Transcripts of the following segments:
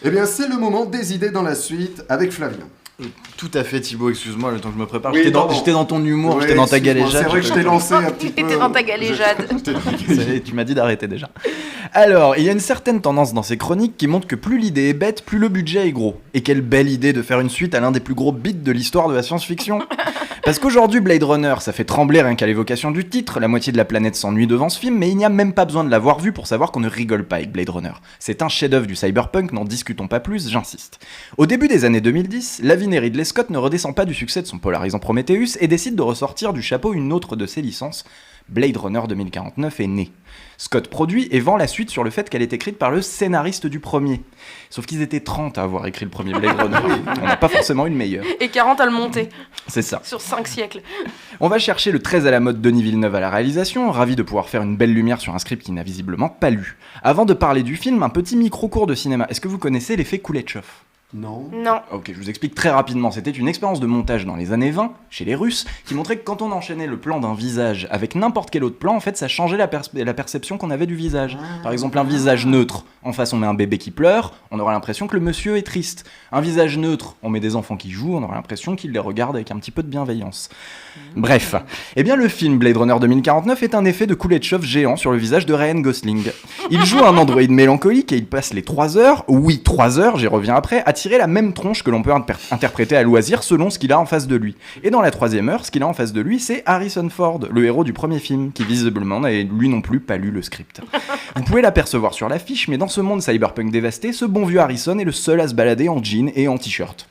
Eh bien, c'est le moment des idées dans la suite avec Flavien. Tout à fait Thibaut, excuse-moi, le temps que je me prépare. Oui, j'étais dans ton humour, Ouais, j'étais dans ta excuse-moi, galéjade. C'est vrai que je t'ai lancé un petit peu. T'étais dans ta galéjade. Tu m'as dit d'arrêter déjà. Alors, il y a une certaine tendance dans ces chroniques qui montre que plus l'idée est bête, plus le budget est gros. Et quelle belle idée de faire une suite à l'un des plus gros beats de l'histoire de la science-fiction. Parce qu'aujourd'hui, Blade Runner, ça fait trembler rien qu'à l'évocation du titre, la moitié de la planète s'ennuie devant ce film, mais il n'y a même pas besoin de l'avoir vu pour savoir qu'on ne rigole pas avec Blade Runner. C'est un chef-d'œuvre du cyberpunk, n'en discutons pas plus, j'insiste. Au début des années 2010, Lavin et Ridley Scott ne redescend pas du succès de son polarisant Prometheus et décide de ressortir du chapeau une autre de ses licences. Blade Runner 2049 est né. Scott produit et vend la suite sur le fait qu'elle est écrite par le scénariste du premier. Sauf qu'ils étaient 30 à avoir écrit le premier Blade Runner. On n'a pas forcément une meilleure. Et 40 à le monter. C'est ça. Sur 5 siècles. On va chercher le très à la mode Denis Villeneuve à la réalisation, ravi de pouvoir faire une belle lumière sur un script qu'il n'a visiblement pas lu. Avant de parler du film, un petit micro-cours de cinéma. Est-ce que vous connaissez l'effet Kuleshov ? Non. Non. Ok, je vous explique très rapidement. C'était une expérience de montage dans les années 20, chez les Russes, qui montrait que quand on enchaînait le plan d'un visage avec n'importe quel autre plan, en fait, ça changeait la perception qu'on avait du visage. Par exemple, un visage neutre, en face on met un bébé qui pleure, on aura l'impression que le monsieur est triste. Un visage neutre, on met des enfants qui jouent, on aura l'impression qu'il les regarde avec un petit peu de bienveillance. Bref, eh bien le film Blade Runner 2049 est un effet de Kuleshov géant sur le visage de Ryan Gosling. Il joue un androïde mélancolique et il passe les 3 heures, oui 3 heures, j'y reviens après, à tirer la même tronche que l'on peut interpréter à loisir selon ce qu'il a en face de lui. Et dans la 3e heure, ce qu'il a en face de lui, c'est Harrison Ford, le héros du premier film, qui visiblement n'avait lui non plus pas lu le script. Vous pouvez l'apercevoir sur l'affiche, mais dans ce monde cyberpunk dévasté, ce bon vieux Harrison est le seul à se balader en jean et en t-shirt.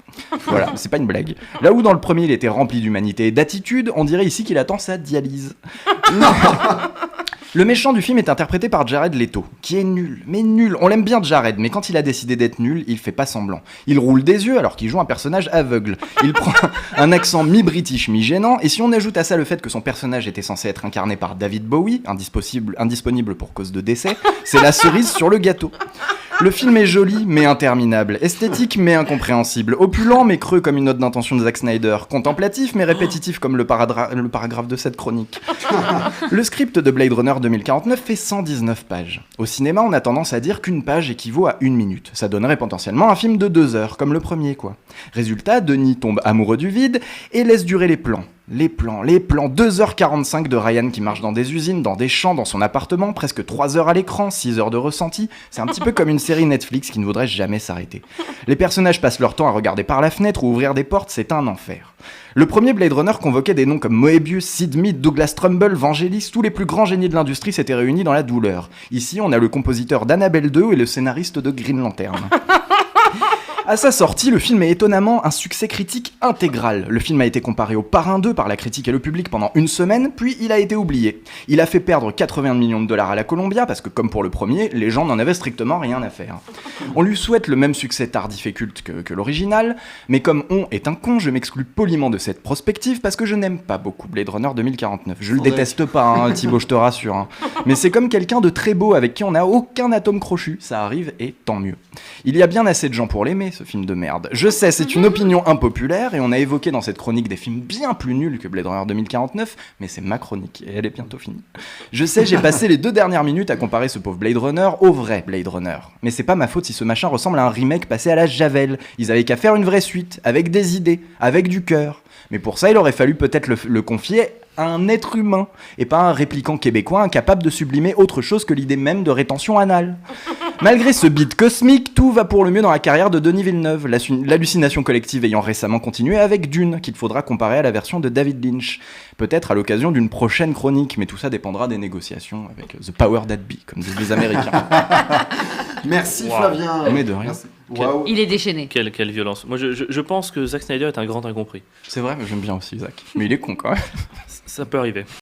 Voilà, c'est pas une blague. Là où dans le premier il était rempli d'humanité et d'attitude, on dirait ici qu'il attend sa dialyse. Non. Le méchant du film est interprété par Jared Leto, qui est nul, mais nul. On l'aime bien Jared, mais quand il a décidé d'être nul, il fait pas semblant. Il roule des yeux alors qu'il joue un personnage aveugle. Il prend un accent mi-british, mi-gênant, et si on ajoute à ça le fait que son personnage était censé être incarné par David Bowie, indisponible pour cause de décès, c'est la cerise sur le gâteau. Le film est joli, mais interminable. Esthétique, mais incompréhensible. Opulent, mais creux comme une note d'intention de Zack Snyder. Contemplatif, mais répétitif comme le paragraphe de cette chronique. Le script de Blade Runner 2049 fait 119 pages. Au cinéma, on a tendance à dire qu'une page équivaut à 1 minute. Ça donnerait potentiellement un film de 2 heures, comme le premier, quoi. Résultat, Denis tombe amoureux du vide et laisse durer les plans. Les plans, 2h45 de Ryan qui marche dans des usines, dans des champs, dans son appartement, presque 3 heures à l'écran, 6 heures de ressenti. C'est un petit peu comme une série Netflix qui ne voudrait jamais s'arrêter. Les personnages passent leur temps à regarder par la fenêtre ou ouvrir des portes, c'est un enfer. Le premier Blade Runner convoquait des noms comme Moebius, Sid Mead, Douglas Trumbull, Vangelis, tous les plus grands génies de l'industrie s'étaient réunis dans la douleur. Ici, on a le compositeur d'Annabelle 2 et le scénariste de Green Lantern. À sa sortie, le film est étonnamment un succès critique intégral. Le film a été comparé au Parrain 2 par la critique et le public pendant 1 semaine, puis il a été oublié. Il a fait perdre 80 millions de dollars à la Columbia, parce que comme pour le premier, les gens n'en avaient strictement rien à faire. On lui souhaite le même succès tardif et culte que l'original, mais comme on est un con, je m'exclus poliment de cette prospective, parce que je n'aime pas beaucoup Blade Runner 2049. Je le déteste pas, hein, Thibaut, je te rassure. Hein. Mais c'est comme quelqu'un de très beau avec qui on n'a aucun atome crochu, ça arrive et tant mieux. Il y a bien assez de gens pour l'aimer, ce film de merde. Je sais, c'est une opinion impopulaire et on a évoqué dans cette chronique des films bien plus nuls que Blade Runner 2049, mais c'est ma chronique et elle est bientôt finie. Je sais, j'ai passé les 2 dernières minutes à comparer ce pauvre Blade Runner au vrai Blade Runner. Mais c'est pas ma faute si ce machin ressemble à un remake passé à la Javel. Ils avaient qu'à faire une vraie suite, avec des idées, avec du cœur. Mais pour ça, il aurait fallu peut-être le confier à un être humain, et pas à un répliquant québécois incapable de sublimer autre chose que l'idée même de rétention anale. Malgré ce beat cosmique, tout va pour le mieux dans la carrière de Denis Villeneuve, l'hallucination collective ayant récemment continué avec Dune, qu'il faudra comparer à la version de David Lynch. Peut-être à l'occasion d'une prochaine chronique, mais tout ça dépendra des négociations avec The Power That Be, comme disent les Américains. Merci Flavien. Mais de rien. Wow. Il est déchaîné. Quelle violence. Moi, je pense que Zack Snyder est un grand incompris. C'est vrai, mais j'aime bien aussi Zach. Mais il est con quand même. Ça peut arriver.